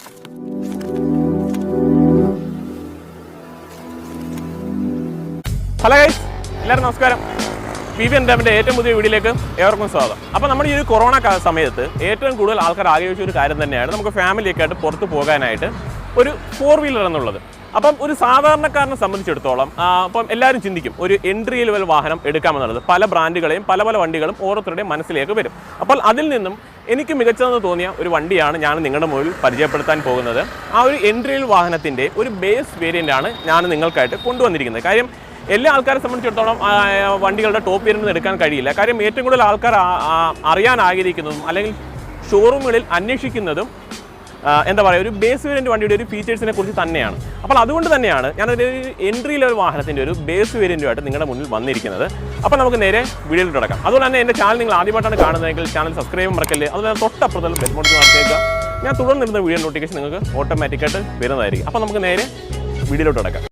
Hello guys, എല്ലാവർക്കും നമസ്കാരം. PV entertainment ഏറ്റവും പുതിയ വീഡിയോയിലേക്ക് ഏവർക്കും സ്വാഗതം. അപ്പോൾ നമ്മുടെ ഈ ഒരു കൊറോണ സമയത്ത് ഏറ്റവും കൂടുതൽ ആൾക്കാർ ആഗ്രഹിച്ച ഒരു കാര്യം തന്നെയാണ് നമുക്ക് ഫാമിലിയൊക്കെ ആയിട്ട് പുറത്ത് പോകാനായിട്ട് ഒരു 4 വീലർ എന്നുള്ളത്. അപ്പം ഒരു സാധാരണക്കാരനെ സംബന്ധിച്ചിടത്തോളം അപ്പം എല്ലാവരും ചിന്തിക്കും ഒരു എൻട്രി ലെവൽ വാഹനം എടുക്കാമെന്നുള്ളത്. പല ബ്രാൻഡുകളെയും പല വണ്ടികളും ഓരോരുത്തരുടെയും മനസ്സിലേക്ക് വരും. അപ്പോൾ അതിൽ നിന്നും എനിക്ക് മികച്ചതെന്ന് തോന്നിയ ഒരു വണ്ടിയാണ് ഞാൻ നിങ്ങളുടെ മുന്നിൽ പരിചയപ്പെടുത്താൻ പോകുന്നത്. ആ ഒരു എൻട്രി ലെവൽ വാഹനത്തിൻ്റെ ഒരു ബേസ് വേരിയൻ്റാണ് ഞാൻ നിങ്ങൾക്കായിട്ട് കൊണ്ടുവന്നിരിക്കുന്നത്. കാര്യം എല്ലാ ആൾക്കാരെ സംബന്ധിച്ചിടത്തോളം വണ്ടികളുടെ ടോപ്പ് വേരിയൻ്റ് എടുക്കാൻ കഴിയില്ല. കാര്യം ഏറ്റവും കൂടുതൽ ആൾക്കാർ അറിയാൻ ആഗ്രഹിക്കുന്നതും അല്ലെങ്കിൽ ഷോറൂമുകളിൽ അന്വേഷിക്കുന്നതും എന്താ പറയുക ഒരു ബേസ് വേരിയൻ്റ് വണ്ടിയുടെ ഒരു ഫീച്ചേഴ്സിനെ കുറിച്ച് തന്നെയാണ്. അപ്പോൾ അതുകൊണ്ട് തന്നെയാണ് ഞാനൊരു എൻട്രി ലെവൽ വാഹനത്തിൻ്റെ ഒരു ബേസ് വേരിയൻ്റുമായിട്ട് നിങ്ങളുടെ മുന്നിൽ വന്നിരിക്കുന്നത്. അപ്പോൾ നമുക്ക് നേരെ വീഡിയോയിൽ തുടങ്ങാം. അതുപോലെ തന്നെ എൻ്റെ ചാനൽ നിങ്ങൾ ആദ്യമായിട്ടാണ് കാണുന്നതെങ്കിൽ ചാനൽ സബ്സ്ക്രൈബ് മറക്കല്ലേ. അതുപോലെ തൊട്ടപ്പുറത്തുള്ള ബെൽ ബട്ടൺ നടത്തിയേക്കുക. ഞാൻ തുടർന്നിരുന്ന വീഡിയോ നോട്ടിഫിക്കേഷൻ നിങ്ങൾക്ക് ഓട്ടോമാറ്റിക്കായിട്ട് വരുന്നതായിരിക്കും. അപ്പോൾ നമുക്ക് നേരെ വീഡിയോയിലോട്ട് തുടങ്ങാം.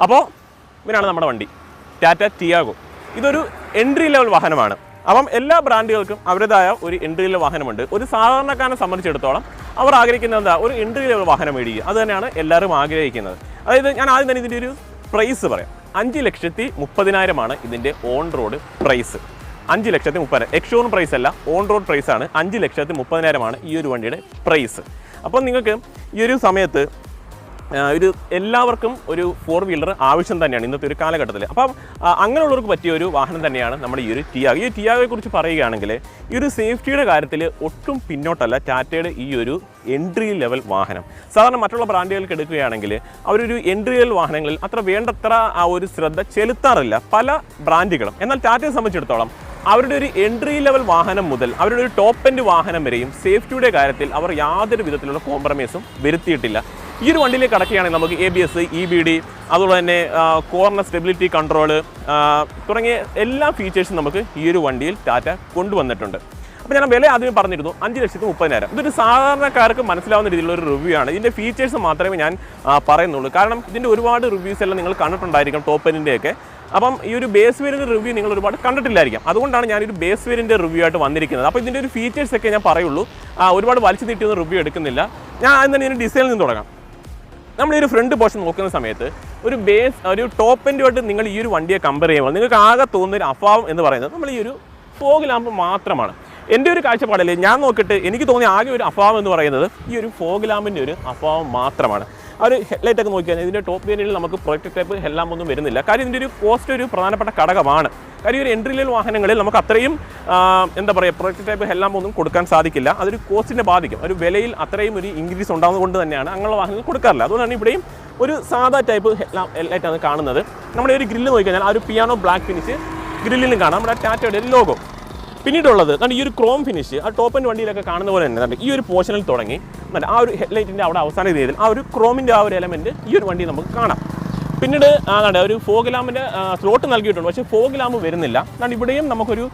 അപ്പോൾ ഇവനാണ് നമ്മുടെ വണ്ടി, ടാറ്റ ടിയാഗോ. ഇതൊരു എൻട്രി ലെവൽ വാഹനമാണ്. അപ്പം എല്ലാ ബ്രാൻഡുകൾക്കും അവരുടേതായ ഒരു എൻട്രി ലെവൽ വാഹനമുണ്ട്. ഒരു സാധാരണക്കാരനെ സംബന്ധിച്ചിടത്തോളം അവർ ആഗ്രഹിക്കുന്നത് എന്താ, ഒരു എൻട്രി ലെവൽ വാഹനം മേടിക്കുക. അത് തന്നെയാണ് എല്ലാവരും ആഗ്രഹിക്കുന്നത്. അതായത് ഞാൻ ആദ്യം തന്നെ ഇതിൻ്റെ ഒരു പ്രൈസ് പറയാം. 5,30,000 ഇതിൻ്റെ on road price. 5,30,000 ex showroom price അല്ല, ഓൺ റോഡ് പ്രൈസാണ്. 5,30,000 ഈ ഒരു വണ്ടിയുടെ പ്രൈസ്. അപ്പോൾ നിങ്ങൾക്ക് ഈ ഒരു സമയത്ത് എല്ലാവർക്കും ഒരു 4 വീലർ ആവശ്യം തന്നെയാണ് ഇന്നത്തെ ഒരു കാലഘട്ടത്തിൽ. അപ്പം അങ്ങനെയുള്ളവർക്ക് പറ്റിയ ഒരു വാഹനം തന്നെയാണ് നമ്മുടെ ഈ ഒരു ടിയാഗോ. ഈ ടിയാഗോയെ കുറിച്ച് പറയുകയാണെങ്കിൽ ഈ ഒരു സേഫ്റ്റിയുടെ കാര്യത്തിൽ ഒട്ടും പിന്നോട്ടല്ല ടാറ്റയുടെ ഈ ഒരു എൻട്രി ലെവൽ വാഹനം. സാധാരണ മറ്റുള്ള ബ്രാൻഡുകൾക്ക് എടുക്കുകയാണെങ്കിൽ അവരൊരു എൻട്രി ലെവൽ വാഹനങ്ങളിൽ അത്ര വേണ്ടത്ര ആ ഒരു ശ്രദ്ധ ചെലുത്താറില്ല പല ബ്രാൻഡുകളും. എന്നാൽ ടാറ്റയെ സംബന്ധിച്ചിടത്തോളം അവരുടെ ഒരു എൻട്രി ലെവൽ വാഹനം മുതൽ അവരുടെ ഒരു ടോപ്പ് എൻഡ് വാഹനം വരെയും സേഫ്റ്റിയുടെ കാര്യത്തിൽ അവർ യാതൊരു വിധത്തിലുള്ള കോംപ്രമൈസും വരുത്തിയിട്ടില്ല. ഈ ഒരു വണ്ടിയിലേക്ക് കടക്കുകയാണെങ്കിൽ നമുക്ക് ABS, EBD, അതുപോലെ തന്നെ കോർണർ സ്റ്റെബിലിറ്റി കൺട്രോള് തുടങ്ങിയ എല്ലാ ഫീച്ചേഴ്സും നമുക്ക് ഈ ഒരു വണ്ടിയിൽ ടാറ്റ കൊണ്ടുവന്നിട്ടുണ്ട്. അപ്പോൾ ഞാൻ വില ആദ്യം പറഞ്ഞിരുന്നു 5,30,000. ഇതൊരു സാധാരണക്കാർക്ക് മനസ്സിലാവുന്ന രീതിയിലുള്ള ഒരു റിവ്യൂ ആണ്. ഇതിൻ്റെ ഫീച്ചേഴ്സ് മാത്രമേ ഞാൻ പറയുന്നുള്ളൂ. കാരണം ഇതിൻ്റെ ഒരുപാട് റിവ്യൂസ് എല്ലാം നിങ്ങൾ കണ്ടിട്ടുണ്ടായിരിക്കും ടോപ്പ് എൻഡിൻ്റെയൊക്കെ. അപ്പം ഈ ഒരു ബേസ് വേരിയൻ്റ് റിവ്യൂ നിങ്ങൾ ഒരുപാട് കണ്ടിട്ടില്ലായിരിക്കും. അതുകൊണ്ടാണ് ഞാനൊരു ബേസ് വേരിയൻ്റ് റിവ്യൂ ആയിട്ട് വന്നിരിക്കുന്നത്. അപ്പോൾ ഇതിൻ്റെ ഒരു ഫീച്ചേഴ്സൊക്കെ ഞാൻ പറയുള്ളൂ. ഒരുപാട് വലിച്ചു നീട്ടിയൊന്നും റിവ്യൂ എടുക്കുന്നില്ല. ഞാൻ ആദ്യം തന്നെ ഇതിൻ്റെ ഡിസൈനിൽ നിന്ന് തുടങ്ങാം. നമ്മൾ ഈ ഒരു ഫ്രണ്ട് പോർഷൻ നോക്കുന്ന സമയത്ത് ഒരു ടോപ്പ് എൻഡുമായിട്ട് നിങ്ങൾ ഈ ഒരു വണ്ടിയെ കമ്പയർ ചെയ്യുമ്പോൾ നിങ്ങൾക്ക് ആകെ തോന്നുന്നൊരു അഭാവം എന്ന് പറയുന്നത് നമ്മൾ ഈ ഒരു ഫോഗ് ലാമ്പ് മാത്രമാണ്. എൻ്റെ ഒരു കാഴ്ചപ്പാടിൽ ഞാൻ നോക്കിയിട്ട് എനിക്ക് തോന്നിയ ആകെ ഒരു അഭാവം എന്ന് പറയുന്നത് ഈ ഒരു ഫോഗ് ലാമ്പിൻ്റെ ഒരു അഭാവം മാത്രമാണ്. ആ ഒരു ഹെഡ്ലൈറ്റ് ഒക്കെ നോക്കിയാൽ ഇതിൻ്റെ ടോപ്പ് വേരിയൻറ്റിൽ നമുക്ക് പ്രൊജക്ട് ടൈപ്പ് ഹെഡ്ലാമ്പ് ഒന്നും വരുന്നില്ല. കാര്യം ഇതിൻ്റെ ഒരു കോസ്റ്റ് ഒരു പ്രധാനപ്പെട്ട ഘടകമാണ്. കാര്യം ഒരു എൻട്രി ലെവൽ വാഹനങ്ങളിൽ നമുക്ക് അത്രയും എന്താ പറയുക പ്രൊജക്ട് ടൈപ്പ് ഹെഡ്ലാമ്പ് ഒന്നും കൊടുക്കാൻ സാധിക്കില്ല. അതൊരു കോസ്റ്റിനെ ബാധിക്കും. ഒരു വിലയിൽ അത്രയും ഒരു ഇൻക്രീസ് ഉണ്ടാകുന്നത് കൊണ്ട് തന്നെയാണ് അങ്ങനെയുള്ള വാഹനങ്ങൾ കൊടുക്കാറില്ല. അതുകൊണ്ടാണ് ഇവിടെയും ഒരു സാധാ ടൈപ്പ് ഹെഡ്ലൈറ്റാണ് കാണുന്നത്. നമ്മുടെ ഒരു ഗ്രില്ല് നോക്കിക്കഴിഞ്ഞാൽ ആ ഒരു പിയാനോ ബ്ലാക്ക് ഫിനിഷ് ഗ്രില്ലിലും കാണാം നമ്മുടെ ടാറ്റയുടെ ലോഗോ. പിന്നീടുള്ളത് ഈ ഒരു ക്രോം ഫിനിഷ് ആ ടോപ്പ് ആൻഡ് വണ്ടിയിലൊക്കെ കാണുന്ന പോലെ തന്നെ ഈ ഒരു പോർഷനിൽ തുടങ്ങി ആ ഒരു ഹെഡ്ലൈറ്റിൻ്റെ അവിടെ അവസാന രീതിയിൽ ആ ഒരു ക്രോമിൻ്റെ ആ ഒരു എലമെൻറ്റ് ഈ ഒരു വണ്ടി നമുക്ക് കാണാം. പിന്നീട് ഒരു ഫോഗ് ലാമ്പിൻ്റെ സ്ലോട്ട് നൽകിയിട്ടുണ്ട്, പക്ഷേ ഫോഗ് ലാമ്പ് വരുന്നില്ല. എന്നാൽ ഇവിടെയും നമുക്കൊരു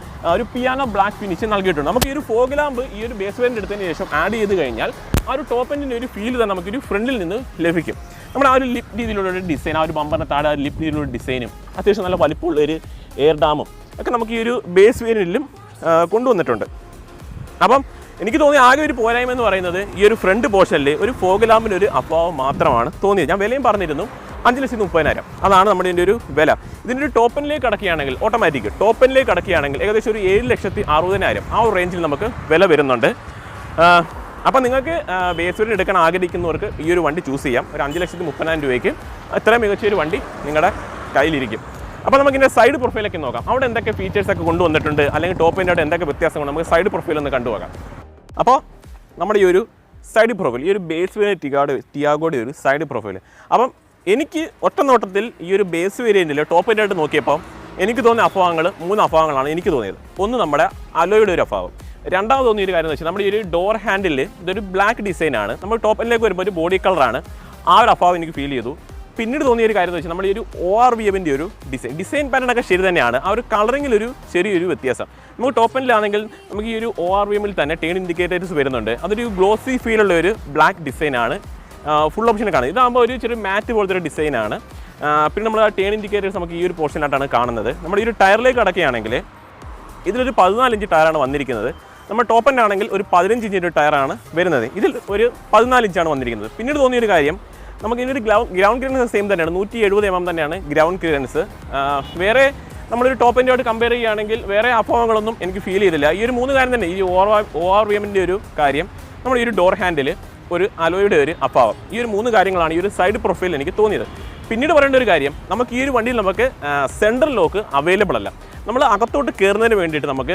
പിയാനോ ബ്ലാക്ക് ഫിനിഷ് നൽകിയിട്ടുണ്ട്. നമുക്ക് ഈ ഒരു ഫോഗ് ലാമ്പ് ഈ ഒരു ബേസ് വേരിയൻ്റ് എടുത്തതിന് ശേഷം ആഡ് ചെയ്ത് കഴിഞ്ഞാൽ ആ ഒരു ടോപ്പ് എൻഡിൻ്റെ ഒരു ഫീൽ തന്നെ നമുക്കൊരു ഫ്രണ്ടിൽ നിന്ന് ലഭിക്കും. നമ്മുടെ ആ ഒരു ലിപ് രീതിയിലുള്ള ഒരു ഡിസൈൻ, ആ ഒരു ബമ്പറിൻ്റെ താഴെ ആ ലിപ് രീതിയിലുള്ള ഡിസൈനും അത്യാവശ്യം നല്ല വലിപ്പമുള്ള ഒരു എയർ ഡാമും ഒക്കെ നമുക്ക് ഈ ഒരു ബേസ് വേരിയൻറ്റിലും കൊണ്ടുവന്നിട്ടുണ്ട്. അപ്പം എനിക്ക് തോന്നിയ ആകെ ഒരു പോരായ്മ എന്ന് പറയുന്നത് ഈ ഒരു ഫ്രണ്ട് പോർഷനിൽ ഒരു ഫോഗ് ലാമ്പിന് ഒരു അഭാവം മാത്രമാണ് തോന്നിയത്. ഞാൻ വിലയും പറഞ്ഞിരുന്നു 5,30,000. അതാണ് നമ്മുടെ ഇതിൻ്റെ ഒരു വില. ഇതിൻ്റെ ഒരു ടോപ്പനിലേക്ക് കടക്കുകയാണെങ്കിൽ ഓട്ടോമാറ്റിക് ടോപ്പനിലേക്ക് കടക്കുകയാണെങ്കിൽ ഏകദേശം ഒരു 7,60,000 ആ ഒരു റേഞ്ചിൽ നമുക്ക് വില വരുന്നുണ്ട്. അപ്പോൾ നിങ്ങൾക്ക് ബേസ് വേരിയൻ്റ് എടുക്കാൻ ആഗ്രഹിക്കുന്നവർക്ക് ഈ ഒരു വണ്ടി ചൂസ് ചെയ്യാം. ഒരു 5,30,000 രൂപയ്ക്ക് ഇത്രയും മികച്ചൊരു വണ്ടി നിങ്ങളുടെ കയ്യിലിരിക്കും. അപ്പോൾ നമുക്കിൻ്റെ സൈഡ് പ്രൊഫൈലൊക്കെ നോക്കാം. അവിടെ എന്തൊക്കെ ഫീച്ചേഴ്സൊക്കെ കൊണ്ടുവന്നിട്ടുണ്ട്, അല്ലെങ്കിൽ ടോപ്പിൻ്റെ അവിടെ എന്തൊക്കെ വ്യത്യാസങ്ങൾ നമുക്ക് സൈഡ് പ്രൊഫൈൽ ഒന്ന് കണ്ടുപോകാം. അപ്പോൾ നമ്മുടെ ഈ ഒരു സൈഡ് പ്രൊഫൈൽ, ഈ ഒരു ബേസ് വേരിയൻ്റ് ടിയാഗോയുടെ ഒരു സൈഡ് പ്രൊഫൈൽ, അപ്പം എനിക്ക് ഒറ്റ നോട്ടത്തിൽ ഈ ഒരു ബേസ് വേരിയൻറ്റിൽ ടോപ്പ് എൻഡ് ആയിട്ട് നോക്കിയപ്പോൾ എനിക്ക് തോന്നിയ അഭാവങ്ങൾ 3 അഭാവങ്ങളാണ് എനിക്ക് തോന്നിയത്. ഒന്ന് നമ്മുടെ അലോയുടെ ഒരു അഭാവം. രണ്ടാമത് തോന്നിയൊരു കാര്യം എന്ന് വെച്ചാൽ നമ്മുടെ ഈ ഒരു ഡോർ ഹാൻഡിൽ ഇതൊരു ബ്ലാക്ക് ഡിസൈനാണ്. നമ്മൾ ടോപ്പ് എൻഡിലേക്ക് വരുമ്പോൾ ഒരു ബോഡി കളറാണ്. ആ ഒരു അഭാവം എനിക്ക് ഫീൽ ചെയ്തു. പിന്നീട് തോന്നിയൊരു കാര്യം എന്ന് വെച്ചാൽ നമ്മുടെ ഈ ഒരു ORVMൻ്റെ ഒരു ഡിസൈൻ പാറ്റേണൊക്കെ ശരി തന്നെയാണ്. ആ ഒരു കളറിങ്ങിലൊരു ചെറിയൊരു വ്യത്യാസം. നമുക്ക് ടോപ്പ് എൻഡിലാണെങ്കിൽ നമുക്ക് ഈ ഒരു ORVMൽ തന്നെ ടേൺ ഇൻഡിക്കേറ്റേഴ്സ് വരുന്നുണ്ട്. അതൊരു ഗ്ലോസി ഫീലുള്ള ഒരു ബ്ലാക്ക് ഡിസൈനാണ്. ഫുൾ ഓപ്ഷൻ കാണുന്നത്. ഇതാകുമ്പോൾ ഒരു ചെറിയ മാറ്റ് പോലത്തെ ഒരു ഡിസൈനാണ്. പിന്നെ നമ്മൾ ആ ടേൺ ഇൻഡിക്കേറ്റേഴ്സ് നമുക്ക് ഈ ഒരു പോർഷനായിട്ടാണ് കാണുന്നത്. നമ്മുടെ ഈ ഒരു ടയറിലേക്ക് അടക്കുകയാണെങ്കിൽ ഇതിലൊരു 14 ഇഞ്ച് ടയറാണ് വന്നിരിക്കുന്നത്. നമ്മൾ ടോപ്പ് എൻഡ് ആണെങ്കിൽ ഒരു 15 ഇഞ്ചിൻ്റെ ടയറാണ് വരുന്നത്. ഇതിൽ ഒരു 14 ഇഞ്ചാണ് വന്നിരിക്കുന്നത്. പിന്നീട് തോന്നിയൊരു കാര്യം, നമുക്ക് ഇതിനൊരു ഗ്രൗണ്ട് ക്ലിയറൻസ് സെയിം തന്നെയാണ്. 170 mm തന്നെയാണ് ഗ്രൗണ്ട് ക്ലിയറൻസ്. വേറെ നമ്മളൊരു ടോപ്പ് എൻഡുമായിട്ട് കമ്പയർ ചെയ്യുകയാണെങ്കിൽ വേറെ അഭാവങ്ങളൊന്നും എനിക്ക് ഫീൽ ചെയ്തില്ല. ഈ ഒരു 3 കാര്യം തന്നെ, ഈ ORVMൻ്റെ ഒരു കാര്യം, നമ്മുടെ ഈ ഒരു ഡോർ ഹാൻഡിൽ ഒരു അലോയുടെ ഒരു അഭാവം, ഈ ഒരു 3 കാര്യങ്ങളാണ് ഈ ഒരു സൈഡ് പ്രൊഫൈൽ എനിക്ക് തോന്നിയത്. പിന്നീട് പറയേണ്ട ഒരു കാര്യം, നമുക്ക് ഈ ഒരു വണ്ടിയിൽ നമുക്ക് സെൻട്രൽ ലോക്ക് അവൈലബിൾ അല്ല. നമ്മൾ അകത്തോട്ട് കയറുന്നതിന് വേണ്ടിയിട്ട് നമുക്ക്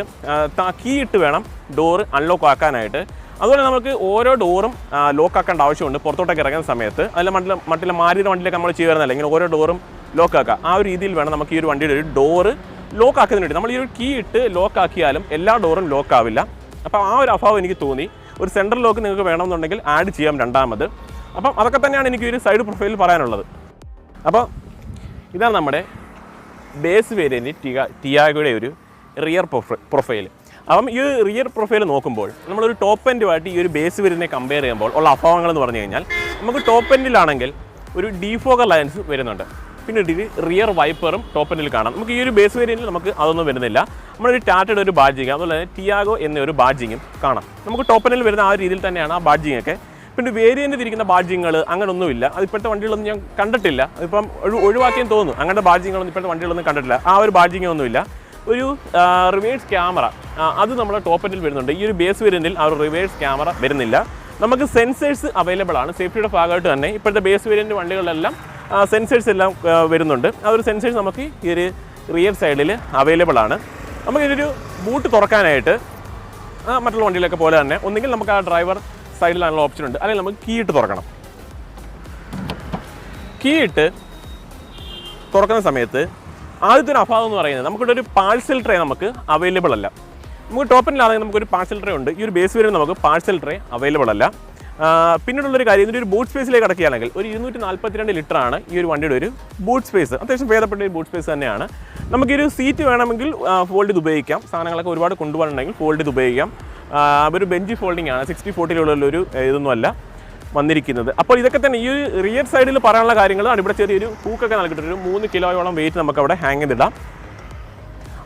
കീ ഇട്ട് വേണം ഡോറ് അൺലോക്ക് ആക്കാനായിട്ട്. അതുപോലെ നമുക്ക് ഓരോ ഡോറും ലോക്ക് ആക്കേണ്ട ആവശ്യമുണ്ട് പുറത്തോട്ടൊക്കെ ഇറങ്ങുന്ന സമയത്ത്. അതിൽ മറ്റുള്ള മാറിയ വണ്ടിയിലൊക്കെ നമ്മൾ ചെയ്യുന്നതല്ല, ഇങ്ങനെ ഓരോ ഡോറും ലോക്ക് ആക്കുക. ആ ഒരു രീതിയിൽ വേണം നമുക്ക് ഈ ഒരു വണ്ടിയുടെ ഒരു ഡോറ് ലോക്ക് ആക്കുന്നതിന് വേണ്ടി. നമ്മൾ ഈ ഒരു കീ ഇട്ട് ലോക്ക് ആക്കിയാലും എല്ലാ ഡോറും ലോക്ക് ആവില്ല. അപ്പോൾ ആ ഒരു അഭാവം എനിക്ക് തോന്നി. ഒരു സെൻട്രൽ ലോക്ക് നിങ്ങൾക്ക് വേണമെന്നുണ്ടെങ്കിൽ ആഡ് ചെയ്യാം രണ്ടാമത്. അപ്പം അതൊക്കെ തന്നെയാണ് എനിക്ക് ഒരു സൈഡ് പ്രൊഫൈലിൽ പറയാനുള്ളത്. അപ്പോൾ ഇതാണ് നമ്മുടെ ബേസ് വേരിയൻ്റ് ടിയാഗോയുടെ ഒരു റിയർ പ്രൊഫൈൽ. അപ്പം ഈ റിയർ പ്രൊഫൈൽ നോക്കുമ്പോൾ നമ്മളൊരു ടോപ്പ് എൻഡുമായിട്ട് ഈ ഒരു ബേസ് വേരിയൻറ്റിനെ കമ്പയർ ചെയ്യുമ്പോൾ ഉള്ള അഭാവങ്ങൾ എന്ന് പറഞ്ഞു കഴിഞ്ഞാൽ, നമുക്ക് ടോപ്പ് എൻഡിലാണെങ്കിൽ ഒരു ഡീഫോഗർ ലൈൻസ് വരുന്നുണ്ട്. പിന്നെ റിയർ വൈപ്പറും ടോപ്പ് എൻഡിൽ കാണാം. നമുക്ക് ഈ ഒരു ബേസ് വേരിയൻറ്റിൽ നമുക്ക് അതൊന്നും വരുന്നില്ല. നമ്മളൊരു ടാറ്റയുടെ ഒരു ബാഡ്ജിങ്, അതുപോലെ തന്നെ ടിയാഗോ എന്നൊരു ബാഡ്ജിങ്ങും കാണാം. നമുക്ക് ടോപ്പ് എൻഡിൽ വരുന്ന ആ രീതിയിൽ തന്നെയാണ് ആ ബാഡ്ജിങ് ഒക്കെ. പിന്നെ വേരിയൻ്റ് തിരിക്കുന്ന ബാഡ്ജിങ്ങൾ അങ്ങനെയൊന്നുമില്ല. അത് ഇപ്പോഴത്തെ വണ്ടികളൊന്നും ഞാൻ കണ്ടിട്ടില്ല. അതിപ്പം ഒഴിവാക്കിയെന്ന് തോന്നുന്നു. അങ്ങനത്തെ ബാഡ്ജിങ്ങളൊന്നും ഇപ്പോഴത്തെ വണ്ടികളൊന്നും കണ്ടിട്ടില്ല. ആ ഒരു ബാഡ്ജിങ്ങൊന്നുമില്ല. ഒരു റിവേഴ്സ് ക്യാമറ അത് നമ്മുടെ ടോപ്പ് എൻഡിൽ വരുന്നുണ്ട്. ഈ ഒരു ബേസ് വേരിയൻറ്റിൽ ആ ഒരു റിവേഴ്സ് ക്യാമറ വരുന്നില്ല. നമുക്ക് സെൻസേഴ്സ് അവൈലബിൾ ആണ്. സേഫ്റ്റിയുടെ ഭാഗമായിട്ട് തന്നെ ഇപ്പോഴത്തെ ബേസ് വേരിയൻറ്റ് വണ്ടികളിലെല്ലാം സെൻസേഴ്സ് എല്ലാം വരുന്നുണ്ട്. ആ ഒരു സെൻസേഴ്സ് നമുക്ക് ഈ ഒരു റിയർ സൈഡിൽ അവൈലബിൾ ആണ്. നമുക്കിതൊരു ബൂട്ട് തുറക്കാനായിട്ട് മറ്റുള്ള വണ്ടികളൊക്കെ പോലെ തന്നെ ഒന്നുകിൽ നമുക്ക് ആ ഡ്രൈവർ സൈഡിലാണുള്ള ഓപ്ഷൻ ഉണ്ട്, അല്ലെങ്കിൽ നമുക്ക് കീ ഇട്ട് തുറക്കണം. കീ ഇട്ട് തുറക്കുന്ന സമയത്ത് ആദ്യത്തെ ഒരു അഭാവം എന്ന് പറയുന്നത്, നമുക്കിവിടെ ഒരു പാഴ്സൽ ട്രേ നമുക്ക് അവൈലബിൾ അല്ല. നമുക്ക് ടോപ്പിലാണെങ്കിൽ നമുക്കൊരു പാഴ്സൽ ട്രേ ഉണ്ട്. ഈ ഒരു ബേസ് വേരിയൻ്റ് നമുക്ക് പാഴ്സൽ ട്രേ അവൈലബിൾ അല്ല. പിന്നീടുള്ളൊരു കാര്യം, ഇതിൻ്റെ ഒരു ബൂട്ട് സ്പേസിലേക്ക് അടക്കുകയാണെങ്കിൽ ഒരു 242 ലിറ്ററാണ് ഈ ഒരു വണ്ടിയുടെ ഒരു ബൂട്ട് സ്പേസ്. അത്യാവശ്യം ഭേദപ്പെട്ട ഒരു ബൂട്ട് സ്പേസ് തന്നെയാണ്. നമുക്കൊരു സീറ്റ് വേണമെങ്കിൽ ഫോൾഡ് ചെയ്ത് ഉപയോഗിക്കാം. സാധനങ്ങളൊക്കെ ഒരുപാട് കൊണ്ടുപോകാനുണ്ടെങ്കിൽ ഫോൾഡ് ചെയ്ത് ഉപയോഗിക്കാം. ഒരു ബെഞ്ച് ഫോൾഡിംഗ് ആണ്, 60-40 ഇതൊന്നുമല്ല വന്നിരിക്കുന്നത്. അപ്പോൾ ഇതൊക്കെ തന്നെ ഈ റിയർ സൈഡിൽ പറയാനുള്ള കാര്യങ്ങളാണ്. ഇവിടെ ചെറിയൊരു ഹൂക്കൊക്കെ നൽകിയിട്ടുണ്ട്. ഒരു 3 കിലോയോളം വെയിറ്റ് നമുക്ക് അവിടെ ഹാങ് ചെയ്തിടാം.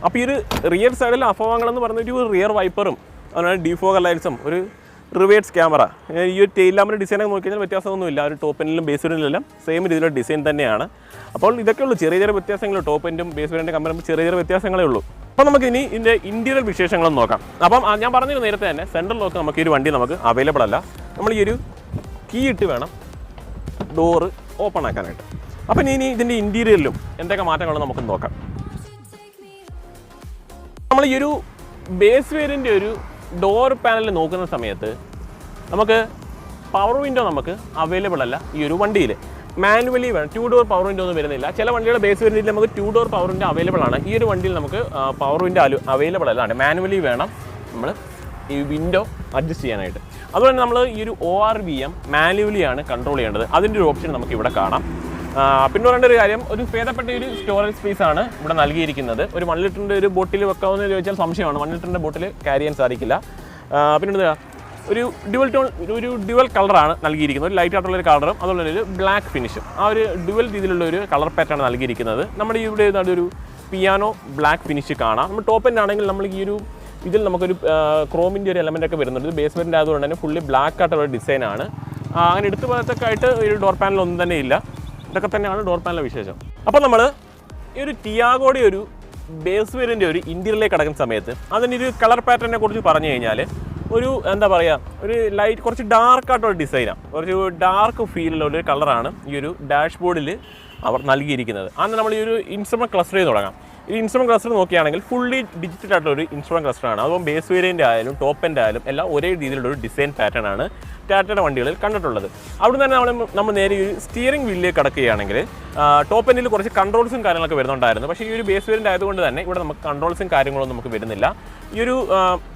അപ്പോൾ ഈ ഒരു റിയർ സൈഡിൽ അഭാവങ്ങളെന്ന് പറഞ്ഞ ഒരു റിയർ വൈപ്പറും അതുപോലെ ഡീഫോഗർ ലൈറ്റ്സും ഒരു റിവേഴ്സ് ക്യാമറ, ഈ ഒരു ടെയിൽ ലാമ്പിൻ്റെ ഡിസൈനൊക്കെ നോക്കിക്കഴിഞ്ഞാൽ വ്യത്യാസമൊന്നുമില്ല. ഒരു ടോപ്പ് എൻഡിലും ബേസ് വേരിയൻറ്റിലെല്ലാം സെയിം രീതിയിലുള്ള ഡിസൈൻ തന്നെയാണ്. അപ്പോൾ ഇതൊക്കെയുള്ളൂ ചെറിയ ചെറിയ വ്യത്യാസങ്ങൾ. ടോപ്പ് എൻഡും ബേസ് വേരിയൻറ്റും കമ്പയർ ചെയ്യുമ്പോൾ ചെറിയ ചെറിയ വ്യത്യാസങ്ങളേ ഉള്ളൂ. അപ്പോൾ നമുക്ക് ഇനി ഇതിൻ്റെ ഇൻറ്റീരിയർ വിശേഷങ്ങളൊന്നും നോക്കാം. അപ്പം ഞാൻ പറഞ്ഞത് നേരത്തെ തന്നെ സെൻട്രൽ ലോക്ക് നമുക്ക് ഈ ഒരു വണ്ടി നമുക്ക് അവൈലബിൾ അല്ല. നമ്മൾ ഈ ഒരു കീ ഇട്ട് വേണം ഡോറ് ഓപ്പൺ ആക്കാനായിട്ട്. അപ്പം ഇനി ഇതിൻ്റെ ഇൻറ്റീരിയറിലും എന്തൊക്കെ മാറ്റങ്ങളുണ്ടെന്ന് നമുക്ക് നോക്കാം. നമ്മൾ ഈ ഒരു ബേസ് വേരിയൻ്റെ ഒരു ഡോർ പാനൽ നോക്കുന്ന സമയത്ത് നമുക്ക് പവർ വിൻഡോ നമുക്ക് അവൈലബിൾ അല്ല ഈ ഒരു വണ്ടിയിൽ. മാനുവലി വേണം. 2 ഡോർ പവർ വിൻഡോ ഒന്നും വരുന്നില്ല. ചില വണ്ടിയുടെ ബേസ് വേരിയൻറ്റിൽ നമുക്ക് 2 ഡോർ പവർ വിൻഡോ അവൈലബിൾ ആണ്. ഈ ഒരു വണ്ടിയിൽ നമുക്ക് പവർ വിൻഡോ അവൈലബിൾ അല്ലാണ്ട് മാനുവലി വേണം നമ്മൾ ഈ വിൻഡോ അഡ്ജസ്റ്റ് ചെയ്യാനായിട്ട്. അതുപോലെ നമ്മൾ ഈ ഒരു ORVM മാനുവലിയാണ് കൺട്രോൾ ചെയ്യേണ്ടത്. അതിൻ്റെ ഒരു ഓപ്ഷൻ നമുക്ക് ഇവിടെ കാണാം. പിന്നെ പറയേണ്ട ഒരു കാര്യം, ഒരു ഭേദപ്പെട്ട ഒരു സ്റ്റോറേജ് സ്പേസ് ആണ് ഇവിടെ നൽകിയിരിക്കുന്നത്. ഒരു 1 ലിറ്ററിൻ്റെ ഒരു ബോട്ടിൽ വെക്കാമെന്ന് ചോദിച്ചാൽ സംശയമാണ്. 1 ലിറ്ററിൻ്റെ ബോട്ടിൽ ക്യാരി ചെയ്യാൻ സാധിക്കില്ല. പിന്നെ ഒരു ഡ്യുവൽ കളറാണ് നൽകിയിരിക്കുന്നത്. ഒരു ലൈറ്റ് ആയിട്ടുള്ള ഒരു കളറും അതുപോലെ ഒരു ബ്ലാക്ക് ഫിനിഷും. ആ ഒരു ഡ്യുവൽ രീതിയിലുള്ള ഒരു കളർ പാറ്റേൺ നൽകിയിരിക്കുന്നത്. നമ്മുടെ ഇവിടെ ഒരു പിയാനോ ബ്ലാക്ക് ഫിനിഷ് കാണാം. നമ്മൾ ടോപ്പ് എൻഡ് ആണെങ്കിൽ നമ്മൾ ഈ ഒരു ഇതിൽ നമുക്കൊരു ക്രോമിൻ്റെ ഒരു എലമെൻ്റ് ഒക്കെ വരുന്നുണ്ട്. ഇത് ബേസ് വെരിയൻ്റ് ആയതുകൊണ്ട് തന്നെ ഫുള്ളി ബ്ലാക്ക് ആയിട്ടുള്ള ഡിസൈനാണ്. അങ്ങനെ എടുത്തു പോലത്തൊക്കെ ആയിട്ട് ഒരു ഡോർ പാനൽ ഒന്നും തന്നെ ഇല്ല. ഇതൊക്കെ തന്നെയാണ് ഡോർ പാനലിലെ വിശേഷം. അപ്പോൾ നമ്മൾ ഈ ഒരു ടിയാഗോയുടെ ഒരു ബേസ് വേരിയൻ്റെ ഒരു ഇൻറ്റീരിയറിലേക്ക് കടക്കുന്ന സമയത്ത് അതിൻ്റെ ഒരു കളർ പാറ്റേണിനെ കുറിച്ച് പറഞ്ഞു കഴിഞ്ഞാൽ ഒരു എന്താ പറയുക, ഒരു ലൈറ്റ് കുറച്ച് ഡാർക്കായിട്ടുള്ള ഡിസൈനാണ്. കുറച്ച് ഡാർക്ക് ഫീലുള്ള ഒരു കളറാണ് ഈ ഒരു ഡാഷ്ബോർഡിൽ അവർ നൽകിയിരിക്കുന്നത്. അന്ന് നമ്മൾ ഈ ഒരു ഇൻസ്ട്രുമെൻറ്റ് ക്ലസ്റ്റർ ചെയ്ത് തുടങ്ങാം. ഈ ഇൻസ്ട്രുമെൻറ്റ് ക്ലസ്റ്റർ നോക്കുകയാണെങ്കിൽ ഫുള്ളി ഡിജിറ്റൽ ആയിട്ടുള്ള ഒരു ഇൻസ്ട്രുമെൻറ്റ് ക്ലസ്റ്ററാണ്. അതും ബേസ് വേരിയൻ്റ് ആയാലും ടോപ്പ് എൻഡ് ആയാലും എല്ലാം ഒരേ രീതിയിലുള്ള ഒരു ഡിസൈൻ പാറ്റേൺ ആണ് ടാറ്റയുടെ വണ്ടികളിൽ കണ്ടിട്ടുള്ളത്. അവിടെ തന്നെ നമ്മൾ നേരെ ഈ സ്റ്റിയറിംഗ് വീലിലേക്ക് കടക്കുകയാണെങ്കിൽ ടോപ്പ് എൻഡിൽ കുറച്ച് കൺട്രോൾസും കാര്യങ്ങളൊക്കെ വരുന്നുണ്ടായിരുന്നു. പക്ഷേ ഈ ഒരു ബേസ് വേരിയൻ്റ് ആയതുകൊണ്ട് തന്നെ ഇവിടെ നമുക്ക് കൺട്രോൾസും കാര്യങ്ങളൊന്നും നമുക്ക് വരുന്നില്ല. ഈ ഒരു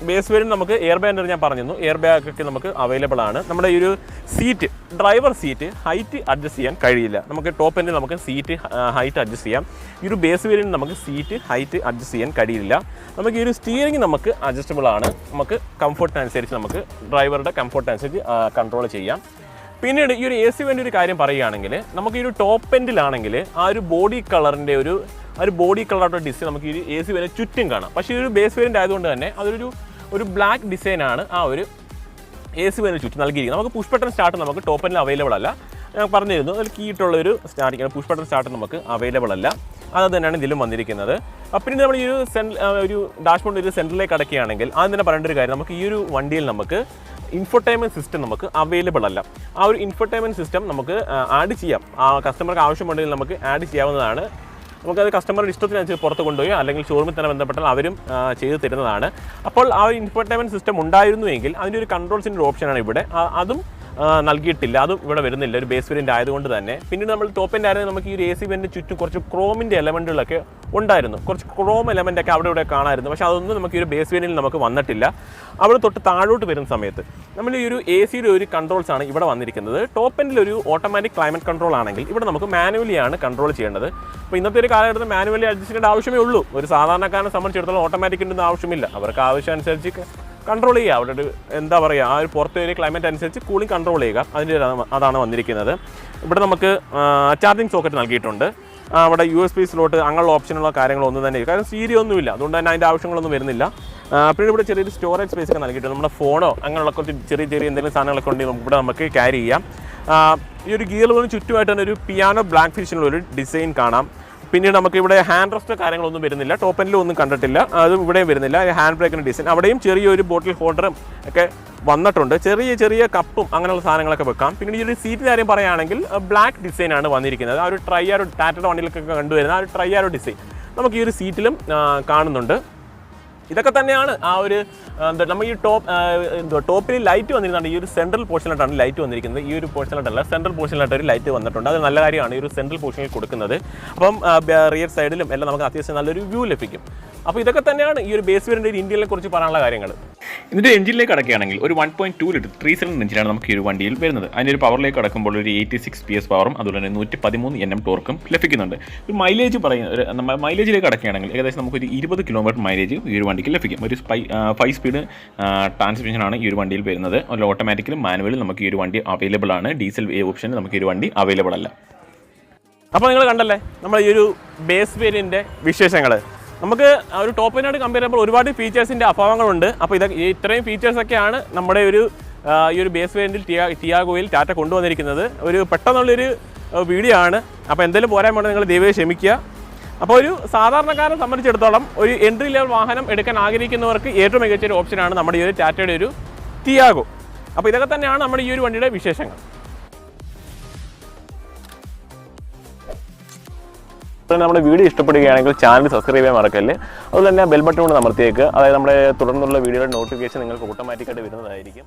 ബേസ് വേരിയൻ്റ് നമുക്ക് എയർ ബാഗ് ഞാൻ പറഞ്ഞിരുന്നു, എയർ ബാഗൊക്കെ നമുക്ക് അവൈലബിൾ ആണ്. നമ്മുടെ ഈ ഒരു seat, driver seat height adjust ചെയ്യാൻ കഴിയില്ല. നമുക്ക് ടോപ്പ് എൻഡിൽ നമുക്ക് സീറ്റ് ഹൈറ്റ് അഡ്ജസ്റ്റ് ചെയ്യാം. ഈ ഒരു ബേസ് വേരിയൻ്റ് നമുക്ക് സീറ്റ് ഹൈറ്റ് അഡ്ജസ്റ്റ് ചെയ്യാൻ കഴിയില്ല. നമുക്ക് ഈ ഒരു സ്റ്റിയറിംഗ് നമുക്ക് അഡ്ജസ്റ്റബിൾ ആണ്. നമുക്ക് കംഫർട്ടിനനുസരിച്ച് നമുക്ക് ഡ്രൈവറുടെ കംഫർട്ടിനനുസരിച്ച് കൺട്രോൾ ചെയ്യാം. പിന്നീട് ഈ ഒരു AC വേണ്ടി ഒരു കാര്യം പറയുകയാണെങ്കിൽ നമുക്ക് ഈ ഒരു ടോപ്പ് എൻഡിലാണെങ്കിൽ ആ ഒരു ബോഡി കളറിൻ്റെ ഒരു ബോഡി കളറായിട്ടുള്ള ഡിസൈൻ നമുക്ക് ഈ AC വരെ ചുറ്റും കാണാം. പക്ഷേ ഈ ഒരു ബേസ് വേരിയൻ്റ് ആയതുകൊണ്ട് തന്നെ അതൊരു ബ്ലാക്ക് ഡിസൈനാണ് ആ ഒരു AC വരെ ചുറ്റും നൽകിയിരിക്കുന്നത്. നമുക്ക് പുഷ് ബട്ടൺ സ്റ്റാർട്ട് നമുക്ക് ടോപ്പ് എൻഡിൽ അവൈലബിൾ അല്ല. ഞാൻ പറഞ്ഞിരുന്നു അതിൽ കീയിട്ടുള്ളൊരു സ്റ്റാർട്ടിങ് പുഷ് ബട്ടൺ സ്റ്റാർട്ട് നമുക്ക് അവൈലബിൾ അല്ല. അത് തന്നെയാണ് ഇതിലും വന്നിരിക്കുന്നത്. പിന്നെ നമ്മൾ ഈ ഒരു ഡാഷ്ബോർഡ് ഒരു സെൻറ്ററിലേക്ക് അടക്കുകയാണെങ്കിൽ ആദ്യം തന്നെ പറയേണ്ട ഒരു കാര്യം, നമുക്ക് ഈ ഒരു വണ്ടിയിൽ നമുക്ക് ഇൻഫോർടൈൻമെൻറ്റ് സിസ്റ്റം നമുക്ക് അവൈലബിൾ അല്ല. ആ ഒരു ഇൻഫോർടൈൻമെൻറ്റ് സിസ്റ്റം നമുക്ക് ആഡ് ചെയ്യാം. ആ കസ്റ്റമർക്ക് ആവശ്യമുണ്ടെങ്കിൽ നമുക്ക് ആഡ് ചെയ്യാവുന്നതാണ്. നമുക്കത് കസ്റ്റമറുടെ ഇഷ്ടത്തിനനുസരിച്ച് പുറത്ത് കൊണ്ടുപോയി അല്ലെങ്കിൽ ഷോറൂമിൽ തന്നെ ബന്ധപ്പെട്ടാൽ അവരും ചെയ്ത് തരുന്നതാണ്. അപ്പോൾ ആ ഒരു ഇൻഫോർടൈൻമെൻറ്റ് സിസ്റ്റം ഉണ്ടായിരുന്നുവെങ്കിൽ അതിൻ്റെ ഒരു കൺട്രോൾസിൻ്റെ ഒരു ഓപ്ഷനാണ് ഇവിടെ. അതും നൽകിയിട്ടില്ല, അതും ഇവിടെ വരുന്നില്ല ഒരു ബേസ് വേരിയൻ്റ് ആയതുകൊണ്ട് തന്നെ. പിന്നീട് നമ്മൾ ടോപ്പ് എൻഡ് ആയിരുന്നു നമുക്ക് ഈ ഒരു AC വേരിയൻ്റ് ചുറ്റും കുറച്ച് ക്രോമിൻ്റെ എലമെൻറ്റുകളൊക്കെ ഉണ്ടായിരുന്നു. കുറച്ച് ക്രോം എലമെൻ്റൊക്കെ അവിടെ ഇവിടെ കാണാമായിരുന്നു. പക്ഷേ അതൊന്നും നമുക്ക് ഈ ഒരു ബേസ് വേരിയൻ്റിൽ നമുക്ക് വന്നിട്ടില്ല. അവിടെ തൊട്ട് താഴോട്ട് വരുന്ന സമയത്ത് നമ്മൾ ഈ ഒരു AC-യുടെ ഒരു കൺട്രോൾസാണ് ഇവിടെ വന്നിരിക്കുന്നത്. ടോപ്പ് എൻഡിൽ ഒരു ഓട്ടോമാറ്റിക് ക്ലൈമറ്റ് കൺട്രോൾ ആണെങ്കിൽ ഇവിടെ നമുക്ക് മാനുവലിയാണ് കൺട്രോൾ ചെയ്യേണ്ടത്. അപ്പോൾ ഇന്നത്തെ ഒരു കാലഘട്ടത്തിൽ മാനുവലി അഡ്ജസ്റ്റ് ചെയ്യേണ്ട ആവശ്യമേ ഉള്ളൂ. ഒരു സാധാരണക്കാരനെ സംബന്ധിച്ചിടത്തോളം ഓട്ടോമാറ്റിക്കിൻ്റെ ഒന്നും ആവശ്യമില്ല. അവർക്ക് ആവശ്യമനുസരിച്ച് കൺട്രോൾ ചെയ്യുക. അവിടെ ഒരു എന്താ പറയുക, ആ ഒരു പുറത്തെ ഒരു ക്ലൈമറ്റ് അനുസരിച്ച് കൂളിംഗ് കൺട്രോൾ ചെയ്യുക. അതാണ് വന്നിരിക്കുന്നത്. ഇവിടെ നമുക്ക് ചാർജിങ് സോക്കറ്റ് നൽകിയിട്ടുണ്ട്. അവിടെ USB സ്ലോട്ട് അങ്ങനെയുള്ള ഓപ്ഷനുള്ള കാര്യങ്ങളൊന്നും തന്നെ ഇല്ല. കാരണം സ്റ്റീരിയോ ഒന്നുമില്ല, അതുകൊണ്ട് തന്നെ അതിൻ്റെ ആവശ്യങ്ങളൊന്നും വരുന്നില്ല. പിന്നെ ഇവിടെ ചെറിയൊരു സ്റ്റോറേജ് സ്പേസ് ഒക്കെ നൽകിയിട്ടുണ്ട്. നമ്മുടെ ഫോണോ അങ്ങനെയുള്ള കുറച്ച് ചെറിയ എന്തെങ്കിലും സാധനങ്ങളൊക്കെ ഉണ്ടെങ്കിൽ ഇവിടെ നമുക്ക് ക്യാരി ചെയ്യാം. ഈ ഒരു ഗിയർ വന്ന് ചുറ്റുമായിട്ട് തന്നെ ഒരു പിയാനോ ബ്ലാക്ക് ഫിനിഷിലുള്ള ഒരു ഡിസൈൻ കാണാം. പിന്നീട് നമുക്ക് ഇവിടെ ഹാൻഡ് റെസ്റ്റോ കാര്യങ്ങളൊന്നും വരുന്നില്ല. ടോപ്പ് എൻഡിലും ഒന്നും കണ്ടിട്ടില്ല, അതും ഇവിടെയും വരുന്നില്ല. ഹാൻഡ് ബ്രേക്കിൻ്റെ ഡിസൈൻ അവിടെയും ചെറിയൊരു ബോട്ടിൽ ഹോൾഡറും ഒക്കെ വന്നിട്ടുണ്ട്. ചെറിയ കപ്പും അങ്ങനെയുള്ള സാധനങ്ങളൊക്കെ വെക്കാം. പിന്നെ ഈ ഒരു സീറ്റിൻ്റെ കാര്യം പറയുകയാണെങ്കിൽ ബ്ലാക്ക് ഡിസൈനാണ് വന്നിരിക്കുന്നത്. ആ ഒരു ട്രൈയാരോ ടാറ്റയുടെ വണ്ടിയിലൊക്കെ കണ്ടുവരുന്ന ആ ഒരു ട്രൈയാരോ ഡിസൈൻ നമുക്ക് ഈ ഒരു സീറ്റിലും കാണുന്നുണ്ട്. ഇതൊക്കെ തന്നെയാണ് ആ ഒരു നമ്മൾ ഈ ടോപ്പിൽ ലൈറ്റ് വന്നിരുന്നുണ്ട്. ഈ ഒരു സെൻട്രൽ പോർഷനിലായിട്ടാണ് ലൈറ്റ് വന്നിരിക്കുന്നത്. ഈ ഒരു പോർഷനിലായിട്ടല്ല, സെൻട്രൽ പോർഷനിലായിട്ട് ഒരു ലൈറ്റ് വന്നിട്ടുണ്ട്. അത് നല്ല കാര്യമാണ് ഈ ഒരു സെൻട്രൽ പോർഷനിൽ കൊടുക്കുന്നത്. അപ്പം റിയർ സൈഡിലും എല്ലാം നമുക്ക് അത്യാവശ്യം നല്ലൊരു വ്യൂ ലഭിക്കും. അപ്പോൾ ഇതൊക്കെ തന്നെയാണ് ഈ ഒരു ബേസ് വേരിയൻ്റ് ഇന്ത്യയിലെ കുറിച്ച് പറയാനുള്ള കാര്യങ്ങൾ. ഇതിൻ്റെ എഞ്ചിനിലേക്ക് കടക്കുകയാണെങ്കിൽ ഒരു 1.2 ലിറ്റർ 3 സിലിണ്ടർ എഞ്ചിനാണ് നമുക്ക് ഈ ഒരു വണ്ടിയിൽ വരുന്നത്. അതിൻ്റെ ഒരു പവറിലേക്ക് കടക്കുമ്പോൾ ഒരു 86 PS പവറും അതുപോലെ തന്നെ 113 Nm ടോർക്കും ലഭിക്കുന്നുണ്ട്. ഒരു മൈലേജ് നമ്മൾ മൈലേജിലേക്ക് കടക്കുകയാണെങ്കിൽ ഏകദേശം നമുക്കൊരു 20 കിലോമീറ്റർ മൈലേജ് ഈ ഒരു വണ്ടിക്ക് ലഭിക്കും. ഒരു 5 സ്പീഡ് ട്രാൻസ്മിഷനാണ് ഈ ഒരു വണ്ടിയിൽ വരുന്നത്. ഒരു ഓട്ടോമാറ്റിക്കലും മാനുവലും നമുക്ക് ഈ ഒരു വണ്ടി അവൈലബിൾ ആണ്. ഡീസൽ ഓപ്ഷൻ നമുക്ക് ഈ ഒരു വണ്ടി അവൈലബിൾ അല്ല. അപ്പോൾ നിങ്ങൾ കണ്ടല്ലേ നമ്മൾ ഈ ഒരു ബേസ് വേരിയൻ്റെ വിശേഷങ്ങൾ. നമുക്ക് ഒരു ടോപ്പിനോട് കമ്പയർ ചെയ്യുമ്പോൾ ഒരുപാട് ഫീച്ചേഴ്സിൻ്റെ അഭാവങ്ങളുണ്ട്. അപ്പോൾ ഇത്രയും ഫീച്ചേഴ്സൊക്കെയാണ് നമ്മുടെ ഈ ഒരു ബേസ് വേരിയൻറ്റിൽ ടിയാഗോയിൽ ടാറ്റ കൊണ്ടുവന്നിരിക്കുന്നത്. ഒരു പെട്ടെന്നുള്ളൊരു വീഡിയോ ആണ്. അപ്പോൾ എന്തെങ്കിലും പോരാൻ വേണ്ടി നിങ്ങൾ ദയവായി ക്ഷമിക്കുക. അപ്പോൾ ഒരു സാധാരണക്കാരനെ സംബന്ധിച്ചിടത്തോളം ഒരു എൻട്രി ലെവൽ വാഹനം എടുക്കാൻ ആഗ്രഹിക്കുന്നവർക്ക് ഏറ്റവും മികച്ചൊരു ഓപ്ഷനാണ് നമ്മുടെ ഈ ഒരു ടാറ്റയുടെ ഒരു ടിയാഗോ. അപ്പോൾ ഇതൊക്കെ തന്നെയാണ് നമ്മുടെ ഈ ഒരു വണ്ടിയുടെ വിശേഷങ്ങൾ. നമ്മുടെ വീഡിയോ ഇഷ്ടപ്പെടുകയാണെങ്കിൽ ചാനൽ സബ്സ്ക്രൈബ് ചെയ്യാൻ മറക്കല്ലേ. അതുപോലെ തന്നെ ബെൽ ബട്ടൺ കൊണ്ട് അമർത്തിയേക്ക്. അതായത് നമ്മുടെ തുടർന്നുള്ള വീഡിയോയുടെ നോട്ടിഫിക്കേഷൻ നിങ്ങൾക്ക് ഓട്ടോമാറ്റിക്കായിട്ട് വരുന്നതായിരിക്കും.